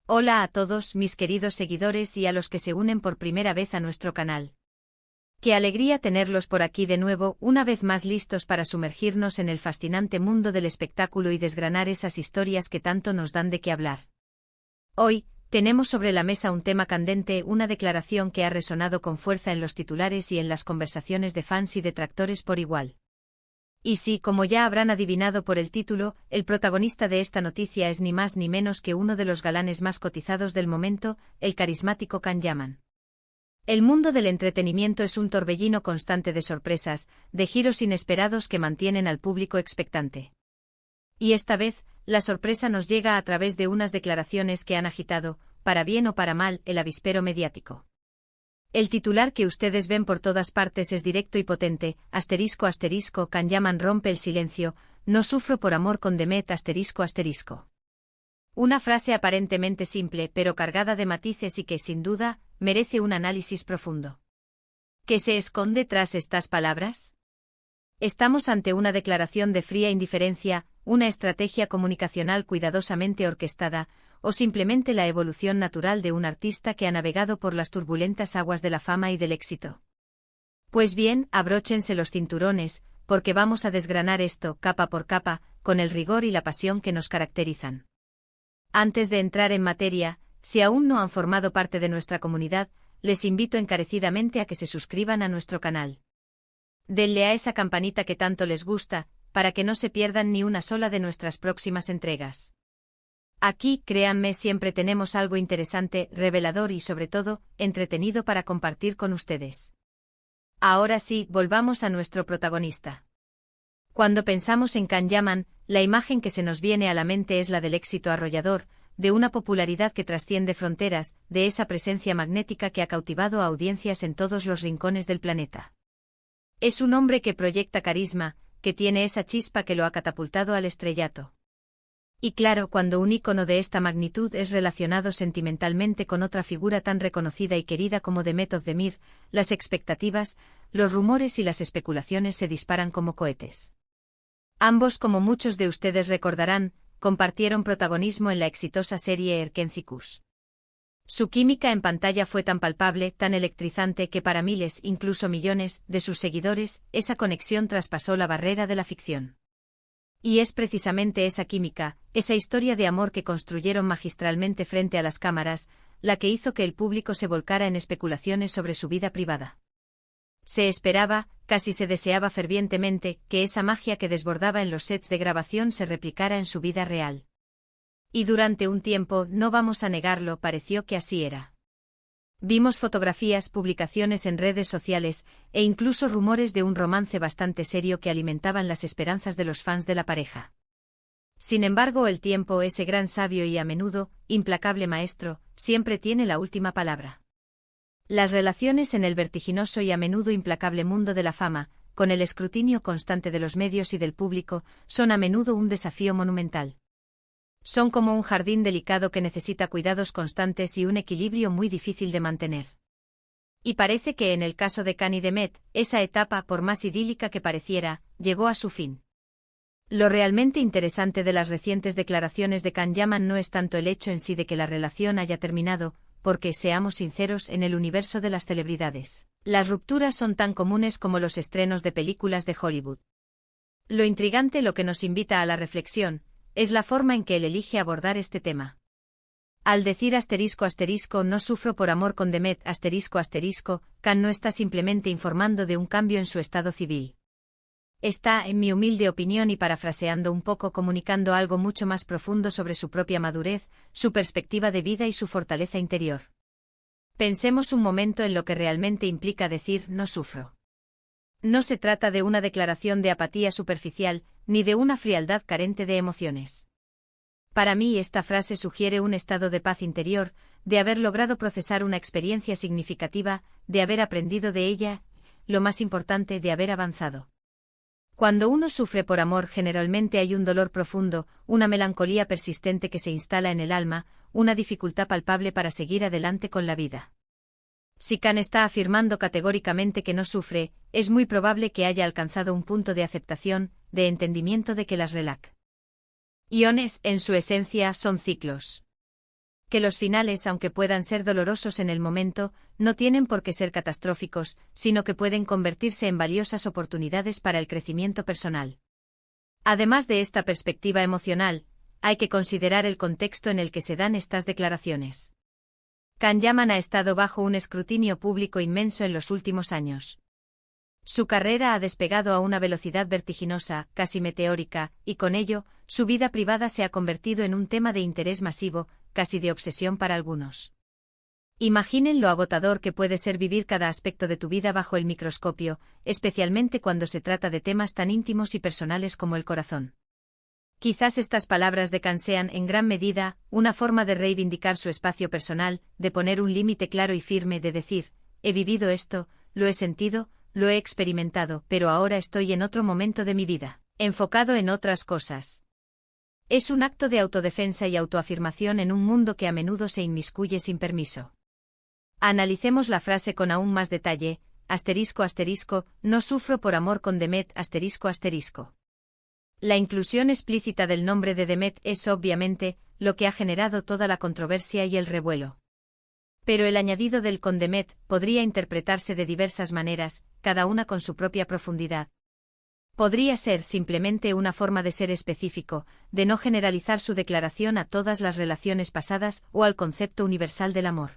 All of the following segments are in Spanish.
Hola a todos mis queridos seguidores y a los que se unen por primera vez a nuestro canal. Qué alegría tenerlos por aquí de nuevo, una vez más listos para sumergirnos en el fascinante mundo del espectáculo y desgranar esas historias que tanto nos dan de qué hablar. Hoy, tenemos sobre la mesa un tema candente, una declaración que ha resonado con fuerza en los titulares y en las conversaciones de fans y detractores por igual. Y sí, como ya habrán adivinado por el título, el protagonista de esta noticia es ni más ni menos que uno de los galanes más cotizados del momento, el carismático Can Yaman. El mundo del entretenimiento es un torbellino constante de sorpresas, de giros inesperados que mantienen al público expectante. Y esta vez, la sorpresa nos llega a través de unas declaraciones que han agitado, para bien o para mal, el avispero mediático. El titular que ustedes ven por todas partes es directo y potente, ***, Can Yaman rompe el silencio, no sufro por amor con Demet ***. Una frase aparentemente simple pero cargada de matices y que, sin duda, merece un análisis profundo. ¿Qué se esconde tras estas palabras? Estamos ante una declaración de fría indiferencia, una estrategia comunicacional cuidadosamente orquestada, o simplemente la evolución natural de un artista que ha navegado por las turbulentas aguas de la fama y del éxito. Pues bien, abróchense los cinturones, porque vamos a desgranar esto, capa por capa, con el rigor y la pasión que nos caracterizan. Antes de entrar en materia, si aún no han formado parte de nuestra comunidad, les invito encarecidamente a que se suscriban a nuestro canal. Denle a esa campanita que tanto les gusta, para que no se pierdan ni una sola de nuestras próximas entregas. Aquí, créanme, siempre tenemos algo interesante, revelador y sobre todo, entretenido para compartir con ustedes. Ahora sí, volvamos a nuestro protagonista. Cuando pensamos en Can Yaman, la imagen que se nos viene a la mente es la del éxito arrollador, de una popularidad que trasciende fronteras, de esa presencia magnética que ha cautivado a audiencias en todos los rincones del planeta. Es un hombre que proyecta carisma, que tiene esa chispa que lo ha catapultado al estrellato. Y claro, cuando un ícono de esta magnitud es relacionado sentimentalmente con otra figura tan reconocida y querida como Demet Özdemir, las expectativas, los rumores y las especulaciones se disparan como cohetes. Ambos, como muchos de ustedes recordarán, compartieron protagonismo en la exitosa serie Erkenci-Kuş. Su química en pantalla fue tan palpable, tan electrizante que para miles, incluso millones, de sus seguidores, esa conexión traspasó la barrera de la ficción. Y es precisamente esa química, esa historia de amor que construyeron magistralmente frente a las cámaras, la que hizo que el público se volcara en especulaciones sobre su vida privada. Se esperaba, casi se deseaba fervientemente, que esa magia que desbordaba en los sets de grabación se replicara en su vida real. Y durante un tiempo, no vamos a negarlo, pareció que así era. Vimos fotografías, publicaciones en redes sociales, e incluso rumores de un romance bastante serio que alimentaban las esperanzas de los fans de la pareja. Sin embargo, el tiempo, ese gran sabio y a menudo, implacable maestro, siempre tiene la última palabra. Las relaciones en el vertiginoso y a menudo implacable mundo de la fama, con el escrutinio constante de los medios y del público, son a menudo un desafío monumental. Son como un jardín delicado que necesita cuidados constantes y un equilibrio muy difícil de mantener. Y parece que en el caso de Can y Demet, esa etapa, por más idílica que pareciera, llegó a su fin. Lo realmente interesante de las recientes declaraciones de Can Yaman no es tanto el hecho en sí de que la relación haya terminado, porque, seamos sinceros, en el universo de las celebridades, las rupturas son tan comunes como los estrenos de películas de Hollywood. Lo intrigante, lo que nos invita a la reflexión, es la forma en que él elige abordar este tema. Al decir ***, no sufro por amor con Demet ***, Can no está simplemente informando de un cambio en su estado civil. Está, en mi humilde opinión y parafraseando un poco, comunicando algo mucho más profundo sobre su propia madurez, su perspectiva de vida y su fortaleza interior. Pensemos un momento en lo que realmente implica decir no sufro. No se trata de una declaración de apatía superficial, ni de una frialdad carente de emociones. Para mí esta frase sugiere un estado de paz interior, de haber logrado procesar una experiencia significativa, de haber aprendido de ella, lo más importante, de haber avanzado. Cuando uno sufre por amor, generalmente hay un dolor profundo, una melancolía persistente que se instala en el alma, una dificultad palpable para seguir adelante con la vida. Si Can está afirmando categóricamente que no sufre, es muy probable que haya alcanzado un punto de aceptación, de entendimiento de que las relaciones, en su esencia, son ciclos. Que los finales, aunque puedan ser dolorosos en el momento, no tienen por qué ser catastróficos, sino que pueden convertirse en valiosas oportunidades para el crecimiento personal. Además de esta perspectiva emocional, hay que considerar el contexto en el que se dan estas declaraciones. Can Yaman ha estado bajo un escrutinio público inmenso en los últimos años. Su carrera ha despegado a una velocidad vertiginosa, casi meteórica, y con ello, su vida privada se ha convertido en un tema de interés masivo, casi de obsesión para algunos. Imaginen lo agotador que puede ser vivir cada aspecto de tu vida bajo el microscopio, especialmente cuando se trata de temas tan íntimos y personales como el corazón. Quizás estas palabras de Can sean, en gran medida, una forma de reivindicar su espacio personal, de poner un límite claro y firme, de decir, he vivido esto, lo he sentido, lo he experimentado, pero ahora estoy en otro momento de mi vida, enfocado en otras cosas. Es un acto de autodefensa y autoafirmación en un mundo que a menudo se inmiscuye sin permiso. Analicemos la frase con aún más detalle, ***, no sufro por amor con Demet ***. La inclusión explícita del nombre de Demet es obviamente lo que ha generado toda la controversia y el revuelo. Pero el añadido del con Demet podría interpretarse de diversas maneras, cada una con su propia profundidad. Podría ser simplemente una forma de ser específico, de no generalizar su declaración a todas las relaciones pasadas o al concepto universal del amor.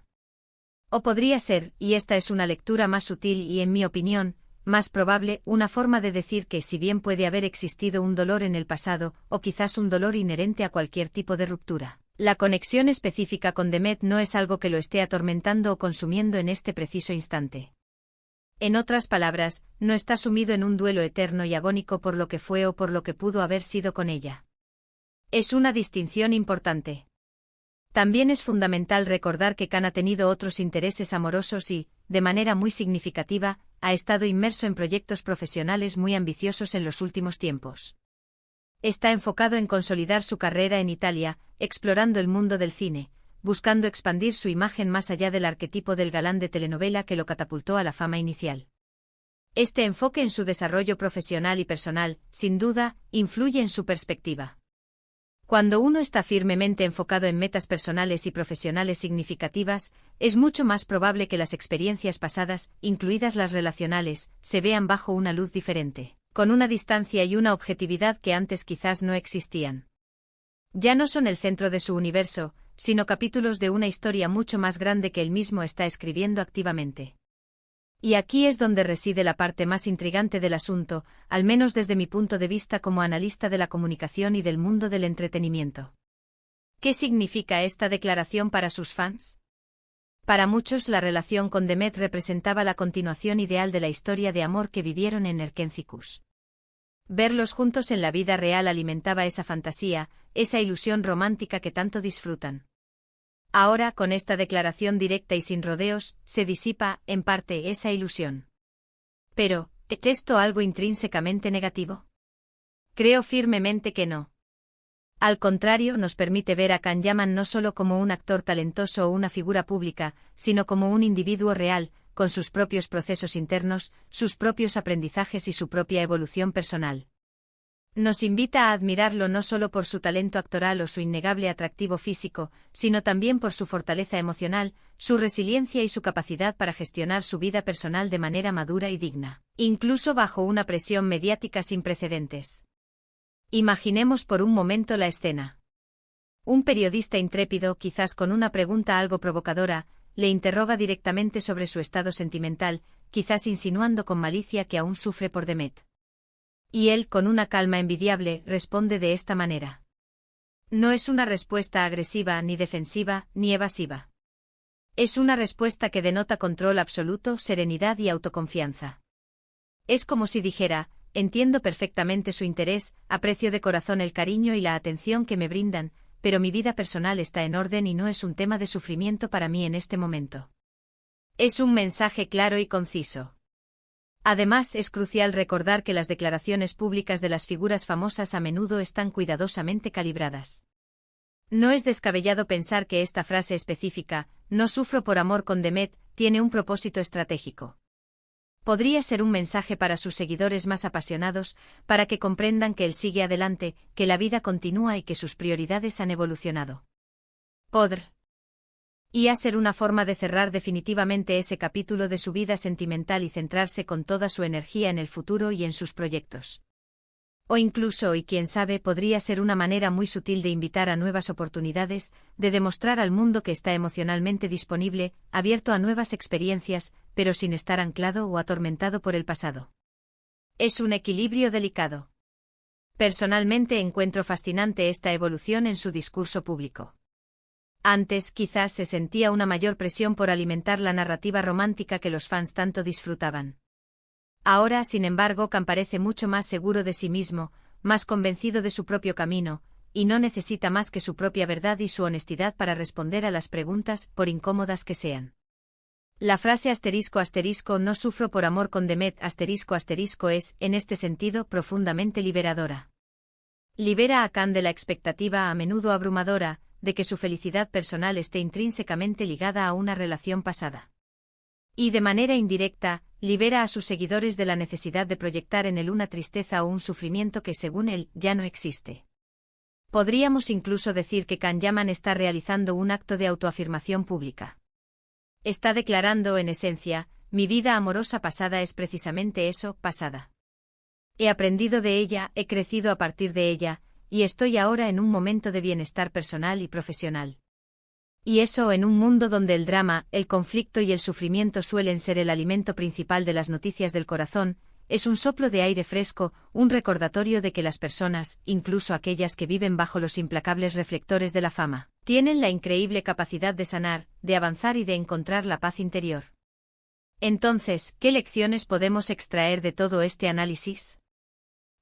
O podría ser, y esta es una lectura más sutil y, en mi opinión, más probable, una forma de decir que si bien puede haber existido un dolor en el pasado, o quizás un dolor inherente a cualquier tipo de ruptura, la conexión específica con Demet no es algo que lo esté atormentando o consumiendo en este preciso instante. En otras palabras, no está sumido en un duelo eterno y agónico por lo que fue o por lo que pudo haber sido con ella. Es una distinción importante. También es fundamental recordar que Can ha tenido otros intereses amorosos y, de manera muy significativa, ha estado inmerso en proyectos profesionales muy ambiciosos en los últimos tiempos. Está enfocado en consolidar su carrera en Italia, explorando el mundo del cine, buscando expandir su imagen más allá del arquetipo del galán de telenovela que lo catapultó a la fama inicial. Este enfoque en su desarrollo profesional y personal, sin duda, influye en su perspectiva. Cuando uno está firmemente enfocado en metas personales y profesionales significativas, es mucho más probable que las experiencias pasadas, incluidas las relacionales, se vean bajo una luz diferente, con una distancia y una objetividad que antes quizás no existían. Ya no son el centro de su universo, sino capítulos de una historia mucho más grande que él mismo está escribiendo activamente. Y aquí es donde reside la parte más intrigante del asunto, al menos desde mi punto de vista como analista de la comunicación y del mundo del entretenimiento. ¿Qué significa esta declaración para sus fans? Para muchos la relación con Demet representaba la continuación ideal de la historia de amor que vivieron en Erkencikus. Verlos juntos en la vida real alimentaba esa fantasía, esa ilusión romántica que tanto disfrutan. Ahora, con esta declaración directa y sin rodeos, se disipa, en parte, esa ilusión. Pero, ¿es esto algo intrínsecamente negativo? Creo firmemente que no. Al contrario, nos permite ver a Can Yaman no solo como un actor talentoso o una figura pública, sino como un individuo real, con sus propios procesos internos, sus propios aprendizajes y su propia evolución personal. Nos invita a admirarlo no solo por su talento actoral o su innegable atractivo físico, sino también por su fortaleza emocional, su resiliencia y su capacidad para gestionar su vida personal de manera madura y digna, incluso bajo una presión mediática sin precedentes. Imaginemos por un momento la escena. Un periodista intrépido, quizás con una pregunta algo provocadora, le interroga directamente sobre su estado sentimental, quizás insinuando con malicia que aún sufre por Demet. Y él, con una calma envidiable, responde de esta manera. No es una respuesta agresiva, ni defensiva, ni evasiva. Es una respuesta que denota control absoluto, serenidad y autoconfianza. Es como si dijera, entiendo perfectamente su interés, aprecio de corazón el cariño y la atención que me brindan, pero mi vida personal está en orden y no es un tema de sufrimiento para mí en este momento. Es un mensaje claro y conciso. Además, es crucial recordar que las declaraciones públicas de las figuras famosas a menudo están cuidadosamente calibradas. No es descabellado pensar que esta frase específica, no sufro por amor con Demet, tiene un propósito estratégico. Podría ser un mensaje para sus seguidores más apasionados, para que comprendan que él sigue adelante, que la vida continúa y que sus prioridades han evolucionado. Y a ser una forma de cerrar definitivamente ese capítulo de su vida sentimental y centrarse con toda su energía en el futuro y en sus proyectos. O incluso, y quién sabe, podría ser una manera muy sutil de invitar a nuevas oportunidades, de demostrar al mundo que está emocionalmente disponible, abierto a nuevas experiencias, pero sin estar anclado o atormentado por el pasado. Es un equilibrio delicado. Personalmente encuentro fascinante esta evolución en su discurso público. Antes, quizás se sentía una mayor presión por alimentar la narrativa romántica que los fans tanto disfrutaban. Ahora, sin embargo, Khan parece mucho más seguro de sí mismo, más convencido de su propio camino, y no necesita más que su propia verdad y su honestidad para responder a las preguntas, por incómodas que sean. La frase *** no sufro por amor con Demet *** es, en este sentido, profundamente liberadora. Libera a Khan de la expectativa a menudo abrumadora, de que su felicidad personal esté intrínsecamente ligada a una relación pasada. Y de manera indirecta, libera a sus seguidores de la necesidad de proyectar en él una tristeza o un sufrimiento que según él, ya no existe. Podríamos incluso decir que Khan Yaman está realizando un acto de autoafirmación pública. Está declarando, en esencia, mi vida amorosa pasada es precisamente eso, pasada. He aprendido de ella, he crecido a partir de ella, y estoy ahora en un momento de bienestar personal y profesional. Y eso en un mundo donde el drama, el conflicto y el sufrimiento suelen ser el alimento principal de las noticias del corazón, es un soplo de aire fresco, un recordatorio de que las personas, incluso aquellas que viven bajo los implacables reflectores de la fama, tienen la increíble capacidad de sanar, de avanzar y de encontrar la paz interior. Entonces, ¿qué lecciones podemos extraer de todo este análisis?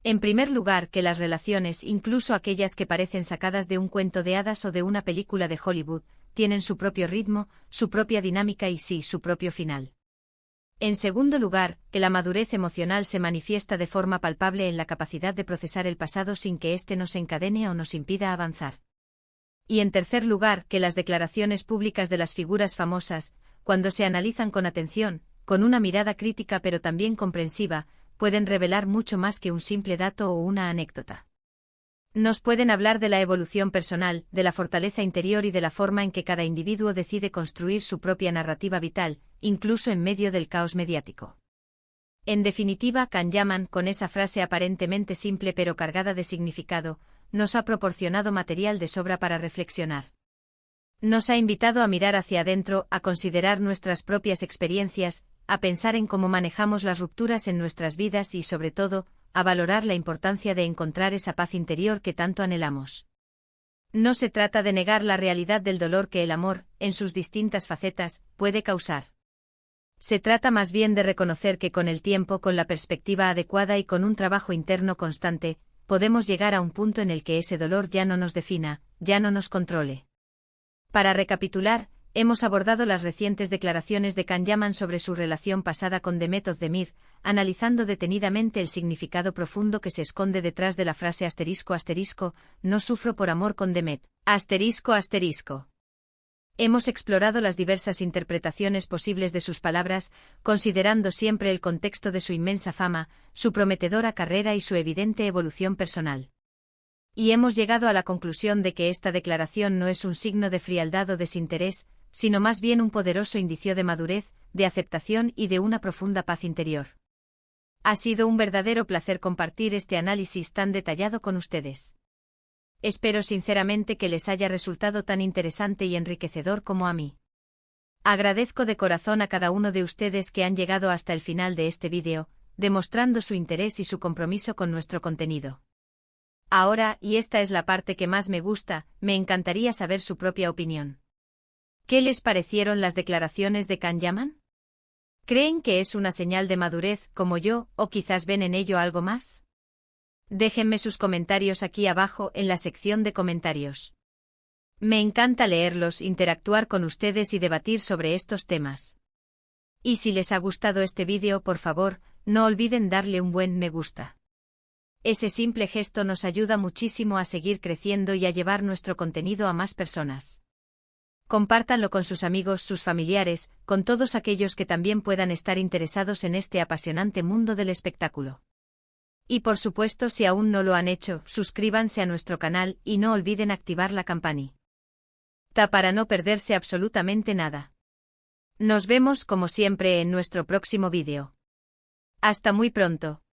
En primer lugar, que las relaciones, incluso aquellas que parecen sacadas de un cuento de hadas o de una película de Hollywood, tienen su propio ritmo, su propia dinámica y sí, su propio final. En segundo lugar, que la madurez emocional se manifiesta de forma palpable en la capacidad de procesar el pasado sin que éste nos encadene o nos impida avanzar. Y en tercer lugar, que las declaraciones públicas de las figuras famosas, cuando se analizan con atención, con una mirada crítica pero también comprensiva, pueden revelar mucho más que un simple dato o una anécdota. Nos pueden hablar de la evolución personal, de la fortaleza interior y de la forma en que cada individuo decide construir su propia narrativa vital, incluso en medio del caos mediático. En definitiva, Khan Yaman, con esa frase aparentemente simple pero cargada de significado, nos ha proporcionado material de sobra para reflexionar. Nos ha invitado a mirar hacia adentro, a considerar nuestras propias experiencias, a pensar en cómo manejamos las rupturas en nuestras vidas y, sobre todo, a valorar la importancia de encontrar esa paz interior que tanto anhelamos. No se trata de negar la realidad del dolor que el amor, en sus distintas facetas, puede causar. Se trata más bien de reconocer que con el tiempo, con la perspectiva adecuada y con un trabajo interno constante, podemos llegar a un punto en el que ese dolor ya no nos defina, ya no nos controle. Para recapitular, hemos abordado las recientes declaraciones de Khan Yaman sobre su relación pasada con Demet Özdemir, analizando detenidamente el significado profundo que se esconde detrás de la frase ***, no sufro por amor con Demet, ***. Hemos explorado las diversas interpretaciones posibles de sus palabras, considerando siempre el contexto de su inmensa fama, su prometedora carrera y su evidente evolución personal. Y hemos llegado a la conclusión de que esta declaración no es un signo de frialdad o desinterés, sino más bien un poderoso indicio de madurez, de aceptación y de una profunda paz interior. Ha sido un verdadero placer compartir este análisis tan detallado con ustedes. Espero sinceramente que les haya resultado tan interesante y enriquecedor como a mí. Agradezco de corazón a cada uno de ustedes que han llegado hasta el final de este vídeo, demostrando su interés y su compromiso con nuestro contenido. Ahora, y esta es la parte que más me gusta, me encantaría saber su propia opinión. ¿Qué les parecieron las declaraciones de Khan Yaman? ¿Creen que es una señal de madurez, como yo, o quizás ven en ello algo más? Déjenme sus comentarios aquí abajo en la sección de comentarios. Me encanta leerlos, interactuar con ustedes y debatir sobre estos temas. Y si les ha gustado este vídeo, por favor, no olviden darle un buen me gusta. Ese simple gesto nos ayuda muchísimo a seguir creciendo y a llevar nuestro contenido a más personas. Compártanlo con sus amigos, sus familiares, con todos aquellos que también puedan estar interesados en este apasionante mundo del espectáculo. Y por supuesto, si aún no lo han hecho, suscríbanse a nuestro canal y no olviden activar la campanita. para no perderse absolutamente nada. Nos vemos como siempre en nuestro próximo vídeo. Hasta muy pronto.